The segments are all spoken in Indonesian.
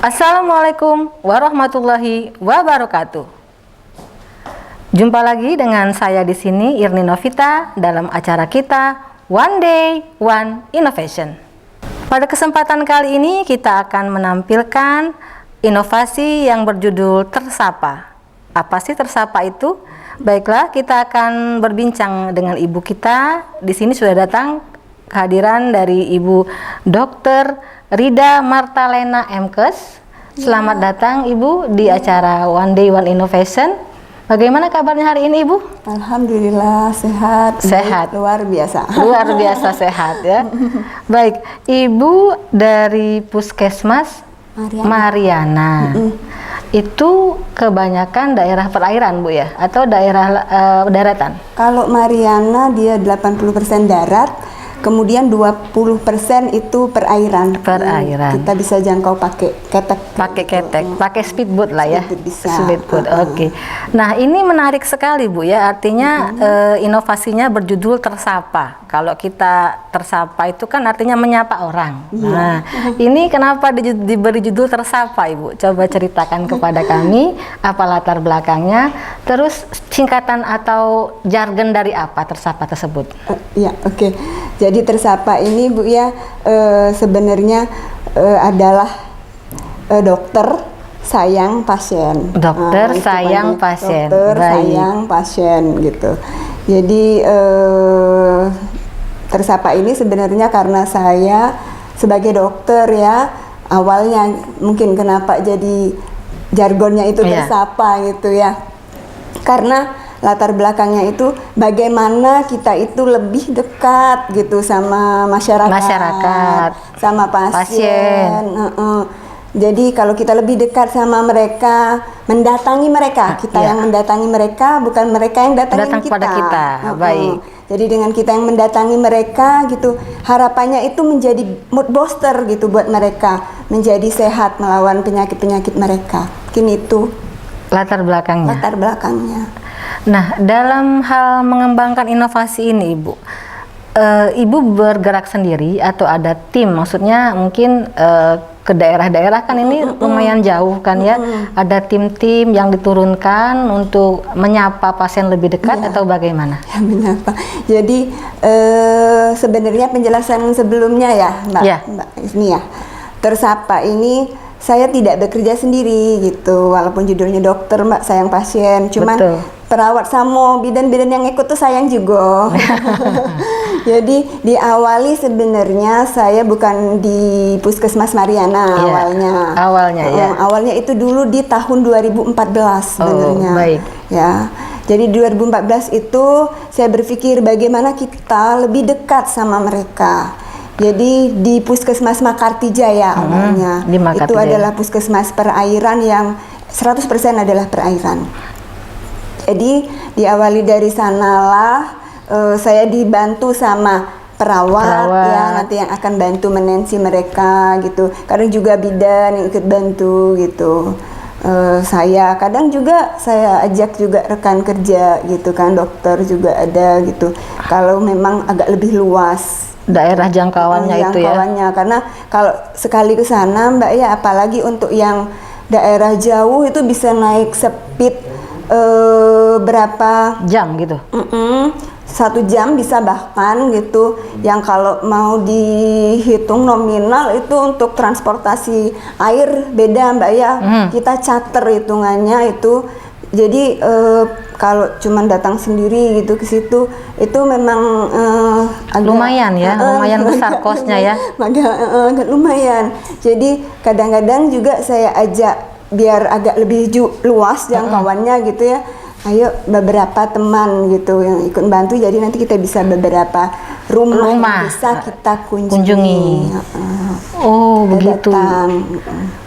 Assalamualaikum warahmatullahi wabarakatuh. Jumpa lagi dengan saya di sini, Irni Novita, dalam acara kita One Day One Innovation. Pada kesempatan kali ini kita akan menampilkan inovasi yang berjudul Tersapa. Apa sih Tersapa itu? Baiklah, kita akan berbincang dengan ibu kita. Di sini sudah datang kehadiran dari Ibu Dr. Rida Martalena Emkes. Selamat datang Ibu di acara One Day One Innovation. Bagaimana kabarnya hari ini Ibu? Alhamdulillah sehat. Sehat. Luar biasa. Luar biasa sehat ya. Baik, Ibu dari Puskesmas Mariana. Itu kebanyakan daerah perairan Bu ya? Atau daerah daratan? Kalau Mariana dia 80% darat. Kemudian 20% itu perairan. Perairan. Kita bisa jangkau pakai ketek. Pakai ketek, pakai speedboat lah ya. Bisa. Speedboat. Oke. Nah, ini menarik sekali Bu ya. Artinya inovasinya berjudul Tersapa. Kalau kita tersapa itu kan artinya menyapa orang. Nah, ini kenapa diberi judul Tersapa Ibu? Coba ceritakan kepada kami apa latar belakangnya. Terus singkatan atau jargon dari apa Tersapa tersebut? Ya, oke. Jadi Tersapa ini Bu ya sebenarnya adalah dokter sayang pasien. Dokter sayang pasien. Dokter sayang pasien gitu. Jadi Tersapa ini sebenarnya karena saya sebagai dokter ya, awalnya mungkin kenapa jadi jargonnya itu Tersapa gitu ya. Karena latar belakangnya itu bagaimana kita itu lebih dekat gitu sama masyarakat. Sama pasien. Jadi kalau kita lebih dekat sama mereka, mendatangi mereka, kita yang mendatangi mereka, bukan mereka yang datang kepada kita. Baik. Jadi dengan kita yang mendatangi mereka gitu, harapannya itu menjadi mood booster gitu buat mereka, menjadi sehat melawan penyakit-penyakit mereka. Mungkin itu latar belakangnya. Latar belakangnya. Nah, dalam hal mengembangkan inovasi ini Ibu, Ibu bergerak sendiri atau ada tim? Maksudnya mungkin ke daerah-daerah kan ini lumayan jauh kan ya, ada tim-tim yang diturunkan untuk menyapa pasien lebih dekat atau bagaimana? Ya, menyapa. Jadi sebenarnya penjelasan sebelumnya ya Mbak ini ya, Tersapa ini saya tidak bekerja sendiri gitu, walaupun judulnya dokter Mbak sayang pasien, cuman perawat sama bidan-bidan yang ikut tuh sayang juga. Jadi diawali sebenarnya saya bukan di Puskesmas Mariana awalnya. Awalnya itu dulu di tahun 2014 sebenarnya. Baik. Ya. Jadi 2014 itu saya berpikir bagaimana kita lebih dekat sama mereka. Jadi di Puskesmas Makartijaya awalnya. Itu adalah puskesmas perairan yang 100% adalah perairan. Jadi diawali dari sanalah saya dibantu sama perawat ya, nanti yang akan bantu menensi mereka gitu. Kadang juga bidan yang ikut bantu gitu. Saya kadang juga saya ajak juga rekan kerja gitu kan, dokter juga ada gitu. Kalau memang agak lebih luas daerah jangkauannya itu ya. Karena kalau sekali ke sana Mbak ya, apalagi untuk yang daerah jauh itu bisa naik speed berapa jam gitu? 1 jam bisa bahkan gitu. Yang kalau mau dihitung nominal itu untuk transportasi air beda Mbak ya. Kita charter hitungannya itu. Jadi kalau cuma datang sendiri gitu ke situ itu memang agak lumayan ya, lumayan besar kosnya ya. Agak lumayan. Jadi kadang-kadang juga saya ajak biar agak lebih luas jangkauannya gitu ya. Ayo beberapa teman gitu yang ikut bantu, jadi nanti kita bisa beberapa rumah yang bisa kita kunjungi. Oh begitu.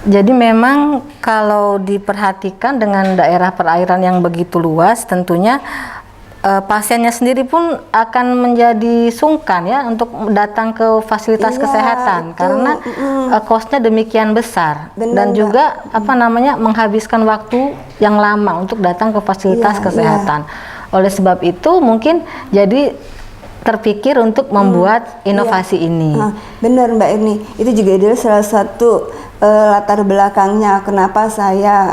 Jadi memang kalau diperhatikan dengan daerah perairan yang begitu luas, tentunya pasiennya sendiri pun akan menjadi sungkan ya untuk datang ke fasilitas kesehatan karena kosnya demikian besar. Dan juga menghabiskan waktu yang lama untuk datang ke fasilitas kesehatan. Oleh sebab itu mungkin jadi terpikir untuk membuat inovasi ini. Benar Mbak Irni, itu juga adalah salah satu latar belakangnya kenapa saya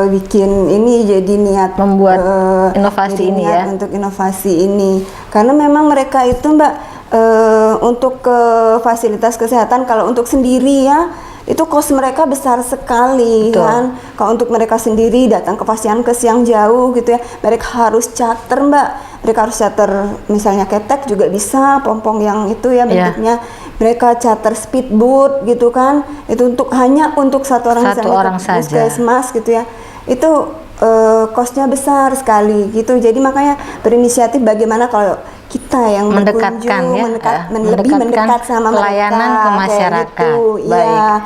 bikin ini, jadi niat membuat inovasi ini ya, untuk inovasi ini karena memang mereka itu Mbak untuk fasilitas kesehatan kalau untuk sendiri ya itu kos mereka besar sekali. Betul. Kan kalau untuk mereka sendiri datang ke Pasienkes yang jauh gitu ya, mereka harus charter Mbak, mereka harus charter misalnya ketek juga bisa, pompong yang itu ya bentuknya. Mereka charter speedboat gitu kan, itu hanya untuk satu orang saja, puskesmas gitu ya, itu kosnya besar sekali gitu. Jadi makanya berinisiatif bagaimana kalau kita yang mendekatkan lebih mendekat sama pelayanan mereka, ke masyarakat. Gitu. Baik. Ya,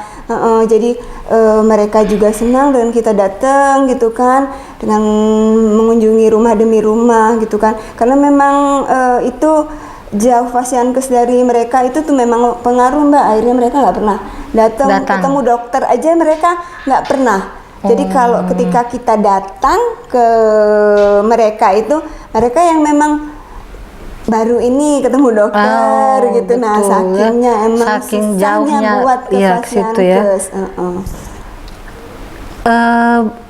jadi mereka juga senang dengan kita datang gitu kan, dengan mengunjungi rumah demi rumah gitu kan, karena memang itu jauh Pasienkes dari mereka itu tuh memang pengaruh Mbak. Akhirnya mereka nggak pernah datang ketemu dokter aja, mereka nggak pernah. Jadi kalau ketika kita datang ke mereka itu, mereka yang memang baru ini ketemu dokter gitu. Betul, nah sakingnya emang saking jauhnya buat ke situ ya.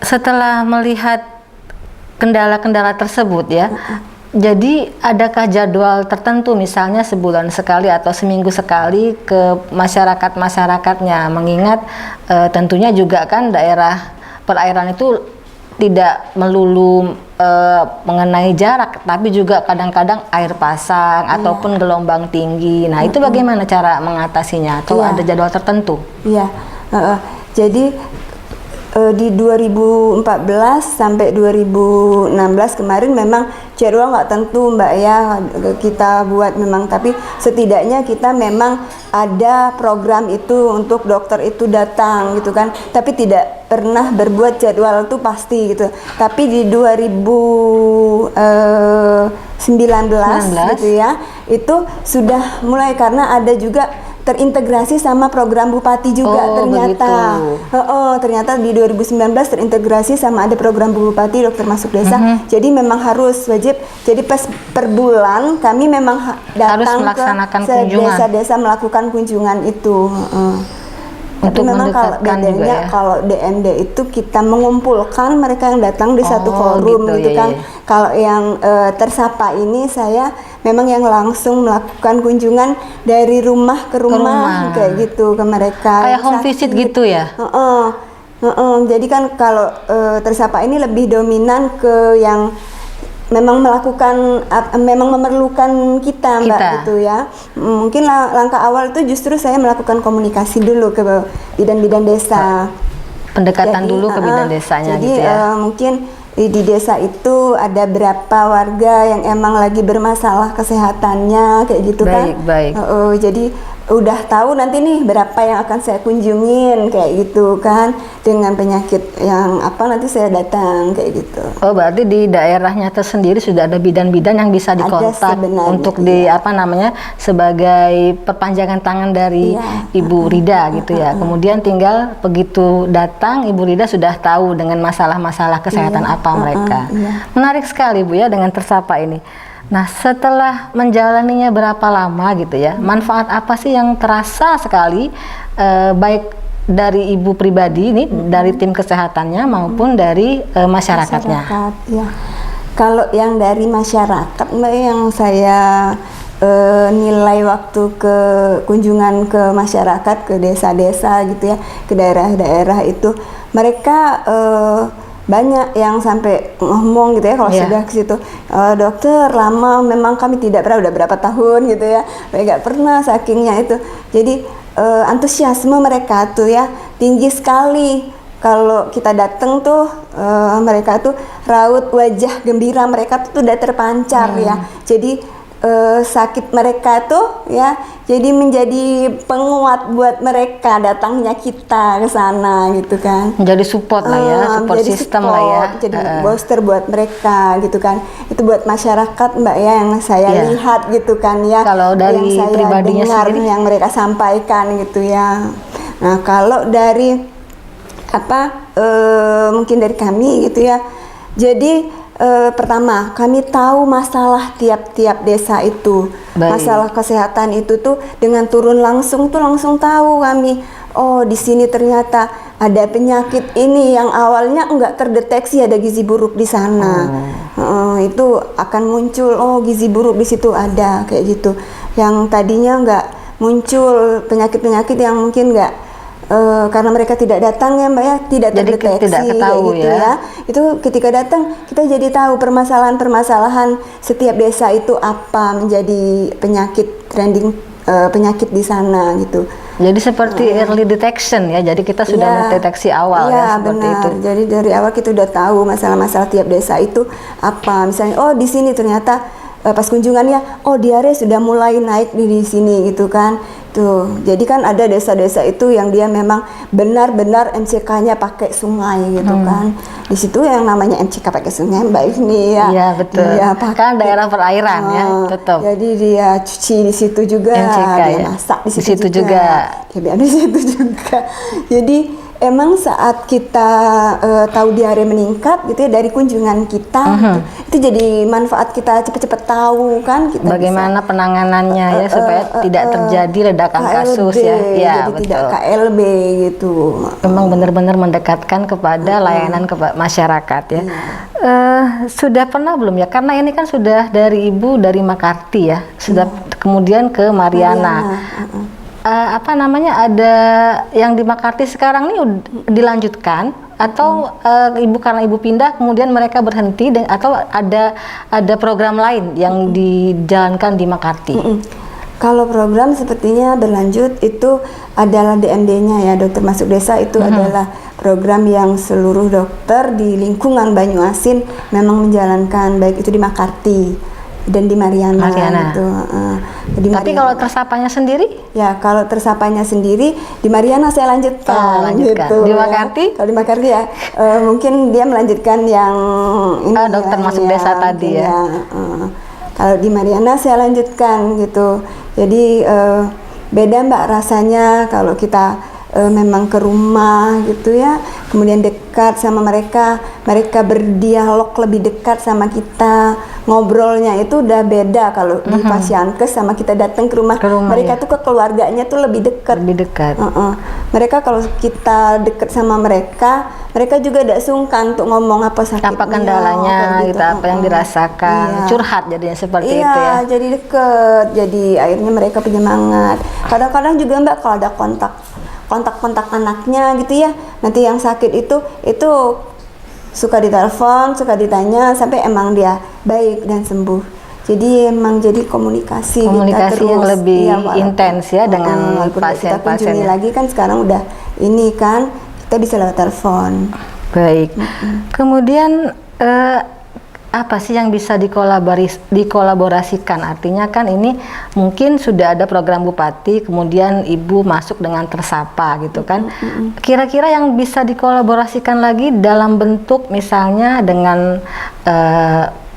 Setelah melihat kendala-kendala tersebut ya, jadi adakah jadwal tertentu misalnya sebulan sekali atau seminggu sekali ke masyarakatnya, mengingat tentunya juga kan daerah perairan itu tidak melulu mengenai jarak, tapi juga kadang-kadang air pasang ataupun gelombang tinggi. Nah itu bagaimana cara mengatasinya atau ada jadwal tertentu? Iya, jadi di 2014 sampai 2016 kemarin memang jadwal nggak tentu Mbak ya kita buat memang, tapi setidaknya kita memang ada program itu untuk dokter itu datang gitu kan, tapi tidak pernah berbuat jadwal itu pasti gitu. Tapi di 2019 gitu ya itu sudah mulai, karena ada juga terintegrasi sama program Bupati juga ternyata. Ternyata di 2019 terintegrasi sama ada program Bupati Dokter Masuk Desa. Jadi memang harus wajib. Jadi per bulan kami memang datang ke desa-desa melakukan kunjungan itu. Tapi memang kalau bedanya kalau DMD itu kita mengumpulkan mereka yang datang di satu forum gitu kan. Kalau yang tersapa ini saya memang yang langsung melakukan kunjungan dari rumah ke rumah kayak gitu ke mereka. Kayak home visit gitu ya? Jadi kan kalau tersapa ini lebih dominan ke yang memang memang memerlukan kita Mbak gitu ya. Mungkin langkah awal itu justru saya melakukan komunikasi dulu ke bidan-bidan desa. Pendekatan dulu ke bidan desanya jadi, gitu ya. Mungkin di desa itu ada berapa warga yang emang lagi bermasalah kesehatannya kayak gitu kan. Baik. Jadi udah tahu nanti nih berapa yang akan saya kunjungin kayak gitu kan, dengan penyakit yang apa nanti saya datang kayak gitu. Oh berarti di daerahnya tersendiri sudah ada bidan-bidan yang bisa dikontak untuk sebagai perpanjangan tangan dari Ibu Rida gitu ya. Kemudian tinggal begitu datang Ibu Rida sudah tahu dengan masalah-masalah kesehatan apa mereka. Menarik sekali Bu ya dengan tersapa ini. Nah setelah menjalaninya berapa lama gitu ya, manfaat apa sih yang terasa sekali baik dari Ibu pribadi ini, dari tim kesehatannya maupun dari masyarakatnya? Ya. Kalau yang dari masyarakat Mbak, yang saya nilai waktu ke kunjungan ke masyarakat, ke desa-desa gitu ya, ke daerah-daerah itu, mereka banyak yang sampai ngomong gitu ya kalau sudah ke situ, dokter lama memang kami tidak pernah, udah berapa tahun gitu ya, nggak pernah sakingnya itu. Jadi antusiasme mereka tuh ya tinggi sekali. Kalau kita datang tuh mereka tuh raut wajah gembira mereka tuh udah terpancar ya. Jadi sakit mereka tuh ya jadi menjadi penguat buat mereka datangnya kita ke sana gitu kan. Menjadi support lah ya, support system lah ya. Jadi booster buat mereka gitu kan. Itu buat masyarakat Mbak ya yang saya lihat gitu kan ya. Kalau dari yang saya pribadinya dengar sendiri yang mereka sampaikan gitu ya. Nah kalau dari mungkin dari kami gitu ya. Jadi pertama, kami tahu masalah tiap-tiap desa itu. Masalah kesehatan itu tuh dengan turun langsung tuh langsung tahu kami. oh di sini ternyata ada penyakit ini yang awalnya enggak terdeteksi ada gizi buruk di sana. Itu akan muncul, oh gizi buruk di situ ada kayak gitu. Yang tadinya enggak muncul penyakit-penyakit yang mungkin enggak karena mereka tidak datang ya Mbak ya, tidak terdeteksi, tidak ketahui gitu ya. Itu ketika datang kita jadi tahu permasalahan-permasalahan setiap desa itu apa menjadi penyakit trending penyakit di sana gitu. Jadi seperti early detection ya, jadi kita sudah mendeteksi awal ya seperti benar. itu. Jadi dari awal kita udah tahu masalah-masalah tiap desa itu apa. Misalnya oh di sini ternyata pas kunjungannya oh diare sudah mulai naik di sini gitu kan. Tuh, jadi kan ada desa-desa itu yang dia memang benar-benar MCK-nya pakai sungai gitu kan. Di situ yang namanya MCK pakai sungai baik nih ya. Iya betul. Dia kan daerah perairan ya, tetap. Jadi dia cuci di situ juga, MCK, dia ya? masak di Di situ juga. Dia biar di situ juga. Jadi emang saat kita tahu diare meningkat gitu ya dari kunjungan kita itu jadi manfaat kita cepat-cepat tahu kan kita bagaimana bisa, penanganannya ya supaya tidak terjadi ledakan KLB, kasus ya. Ya jadi betul. Tidak KLB gitu. Memang benar-benar mendekatkan kepada layanan ke masyarakat ya. Sudah pernah belum ya? Karena ini kan sudah dari Ibu dari Makarti ya, sudah kemudian ke Mariana. Apa namanya, ada yang di Makarti sekarang nih dilanjutkan atau Ibu karena Ibu pindah kemudian mereka berhenti atau ada program lain yang dijalankan di Makarti? Kalau program sepertinya berlanjut itu adalah DMD-nya ya, Dokter Masuk Desa itu adalah program yang seluruh dokter di lingkungan Banyuasin memang menjalankan, baik itu di Makarti dan di Mariana. Gitu. Tapi kalau tersapanya sendiri? Ya, kalau tersapanya sendiri di Mariana saya lanjutkan. Gitu, di Makarti? Kalau di Makarti ya, mungkin dia melanjutkan yang ini. Dokter Masuk Desa tadi ya. Kalau di Mariana saya lanjutkan gitu. Jadi beda Mbak rasanya kalau kita memang ke rumah gitu ya, kemudian dekat sama mereka berdialog lebih dekat sama kita, ngobrolnya itu udah beda kalau di Pasyankes sama kita datang ke rumah mereka tuh ke keluarganya tuh lebih dekat. Mereka kalau kita dekat sama mereka juga tidak sungkan untuk ngomong apa sakitnya, apa kendalanya gitu, apa yang dirasakan, curhat jadinya seperti itu ya. Jadi deket, jadi akhirnya mereka penyemangat. Kadang-kadang juga Mbak kalau ada kontak anaknya gitu ya, nanti yang sakit itu suka ditelepon, suka ditanya sampai emang dia baik dan sembuh. Jadi emang jadi komunikasi kita terus, yang lebih intens ya dengan pasien-pasien. Kita kunjungi lagi kan sekarang udah ini kan kita bisa lewat telepon. Baik. Kemudian apa sih yang bisa dikolaborasikan? Artinya kan ini mungkin sudah ada program Bupati, kemudian Ibu masuk dengan tersapa gitu kan. Kira-kira yang bisa dikolaborasikan lagi dalam bentuk misalnya dengan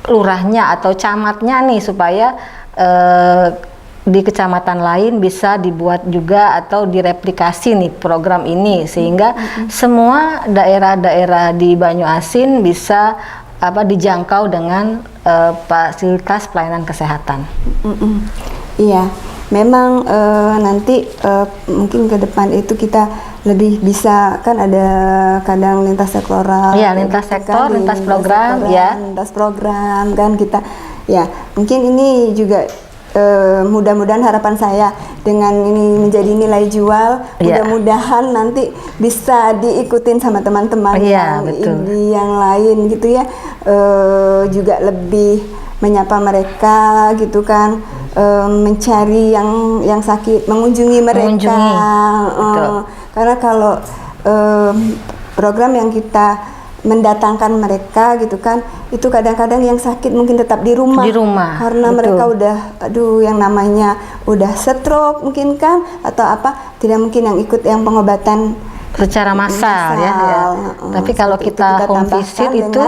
lurahnya atau camatnya nih supaya di kecamatan lain bisa dibuat juga atau direplikasi nih program ini sehingga semua daerah-daerah di Banyuasin bisa dijangkau dengan fasilitas pelayanan kesehatan. Iya, memang nanti mungkin ke depan itu kita lebih bisa kan ada kadang lintas sektoral. Iya, lintas sektor, lintas program kan kita. Ya, mungkin ini juga mudah-mudahan harapan saya dengan ini menjadi nilai jual, mudah-mudahan nanti bisa diikutin sama teman-teman yang lain gitu ya, juga lebih menyapa mereka gitu kan, mencari yang sakit, mengunjungi mereka. Karena kalau program yang kita mendatangkan mereka gitu kan, itu kadang-kadang yang sakit mungkin tetap di rumah karena mereka udah yang namanya udah stroke mungkin kan atau apa, tidak mungkin yang ikut yang pengobatan secara massal ya. Tapi kalau kita home visit itu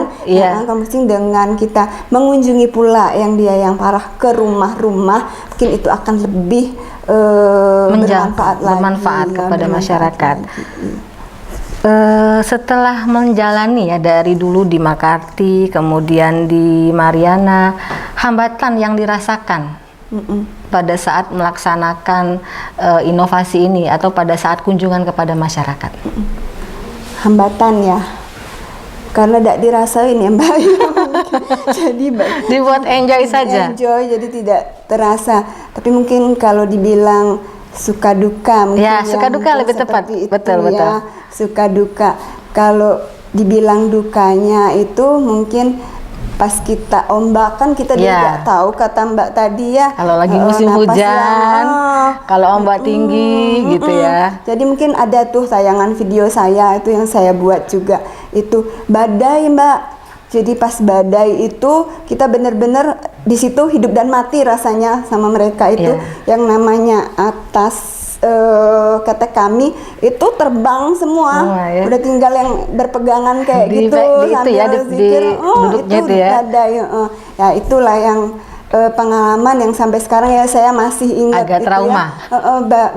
dengan kita mengunjungi pula yang parah ke rumah-rumah, mungkin itu akan lebih bermanfaat kepada masyarakat. Setelah menjalani ya dari dulu di Makarti, kemudian di Mariana, hambatan yang dirasakan pada saat melaksanakan inovasi ini atau pada saat kunjungan kepada masyarakat? Hambatan ya, karena tidak dirasain ya Mbak. Jadi dibuat enjoy saja. Enjoy, jadi tidak terasa. Tapi mungkin kalau dibilang suka duka, mungkin ya suka duka lebih tepat. Betul. Suka duka. Kalau dibilang dukanya itu mungkin pas kita ombak kan kita tidak tahu, kata Mbak tadi ya. Kalau lagi musim hujan, kalau ombak tinggi gitu ya. Jadi mungkin ada tuh tayangan video saya itu yang saya buat juga, itu badai Mbak. Jadi pas badai itu kita benar-benar di situ hidup dan mati rasanya sama mereka itu. Yang namanya atas kata kami itu terbang semua, udah tinggal yang berpegangan kayak gitu sambil zikir. Itu badai. Ya itulah yang pengalaman yang sampai sekarang ya saya masih ingat. Agak trauma.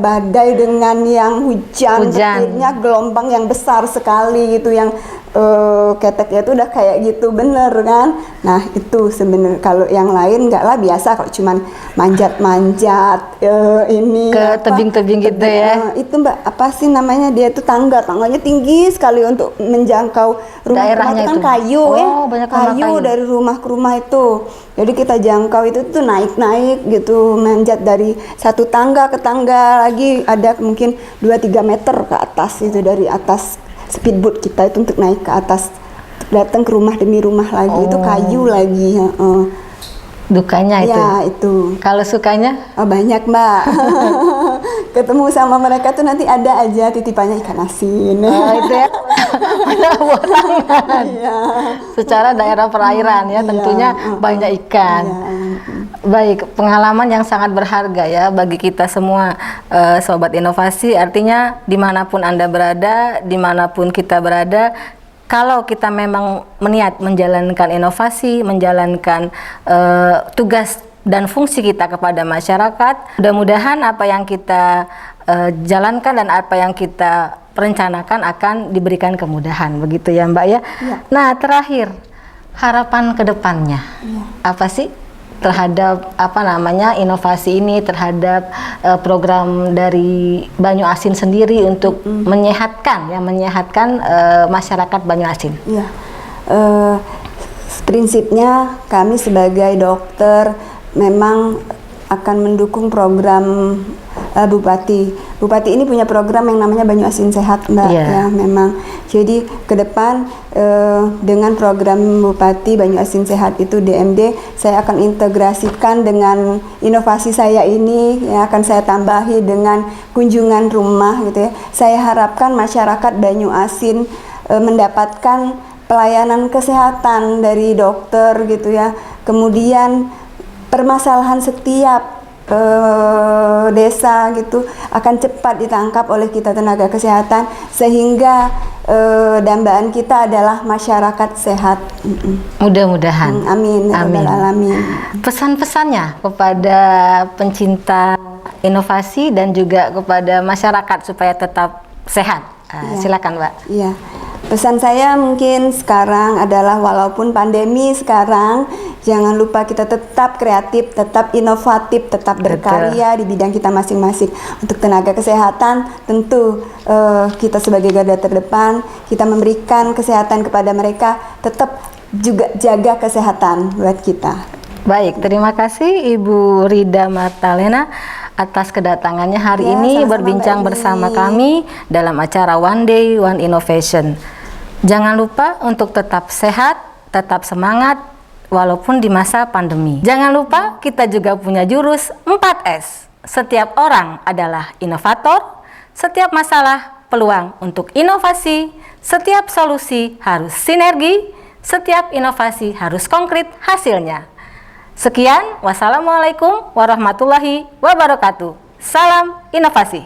Badai dengan yang hujan. Petirnya gelombang yang besar sekali gitu, yang keteknya itu udah kayak gitu bener kan. Nah itu sebenarnya, kalau yang lain enggak lah, biasa kalau cuman manjat-manjat ini ke tebing-tebing gitu ya. Itu Mbak, apa sih namanya, dia itu tangganya tinggi sekali untuk menjangkau rumah. Daerahnya itu kan itu kayu banyak kayu dari rumah ke rumah itu. Jadi kita jangkau itu tuh naik-naik gitu, manjat dari satu tangga ke tangga lagi, ada mungkin 2-3 meter ke atas itu, dari atas speedboat kita itu untuk naik ke atas, datang ke rumah demi rumah lagi. Itu kayu lagi. Dukanya itu. Ya itu. Kalau sukanya? Banyak Mbak. Ketemu sama mereka tuh nanti ada aja titipannya ikan asin. Itu ya. Buat tangan. Secara daerah perairan ya, tentunya banyak ikan. Baik, pengalaman yang sangat berharga ya bagi kita semua sobat inovasi. Artinya dimanapun Anda berada, dimanapun kita berada, kalau kita memang meniat menjalankan inovasi, menjalankan tugas dan fungsi kita kepada masyarakat, mudah-mudahan apa yang kita jalankan dan apa yang kita rencanakan akan diberikan kemudahan, begitu ya Mbak ya. Nah terakhir, harapan kedepannya apa sih terhadap inovasi ini, terhadap program dari Banyu Asin sendiri untuk menyehatkan masyarakat Banyu Asin? Prinsipnya kami sebagai dokter memang akan mendukung program Bupati. Bupati ini punya program yang namanya Banyu Asin Sehat Mbak. Ya memang. Jadi ke depan dengan program Bupati Banyu Asin Sehat itu DMD, saya akan integrasikan dengan inovasi saya ini, yang akan saya tambahi dengan kunjungan rumah gitu ya. Saya harapkan masyarakat Banyu Asin mendapatkan pelayanan kesehatan dari dokter gitu ya. Kemudian permasalahan setiap desa gitu akan cepat ditangkap oleh kita tenaga kesehatan, sehingga dambaan kita adalah masyarakat sehat. Mudah-mudahan. Amin. Amin. Pesan-pesannya kepada pencinta inovasi dan juga kepada masyarakat supaya tetap sehat. Silakan Mbak. Iya. Pesan saya mungkin sekarang adalah, walaupun pandemi sekarang, jangan lupa kita tetap kreatif, tetap inovatif, tetap berkarya di bidang kita masing-masing. Untuk tenaga kesehatan, tentu kita sebagai garda terdepan, kita memberikan kesehatan kepada mereka, tetap juga jaga kesehatan buat kita. Baik, terima kasih Ibu Rida Martalena atas kedatangannya hari ini berbincang bersama kami dalam acara One Day One Innovation. Jangan lupa untuk tetap sehat, tetap semangat walaupun di masa pandemi. Jangan lupa kita juga punya jurus 4S. Setiap orang adalah inovator, setiap masalah peluang untuk inovasi, setiap solusi harus sinergi, setiap inovasi harus konkret hasilnya. Sekian, wassalamualaikum warahmatullahi wabarakatuh. Salam inovasi.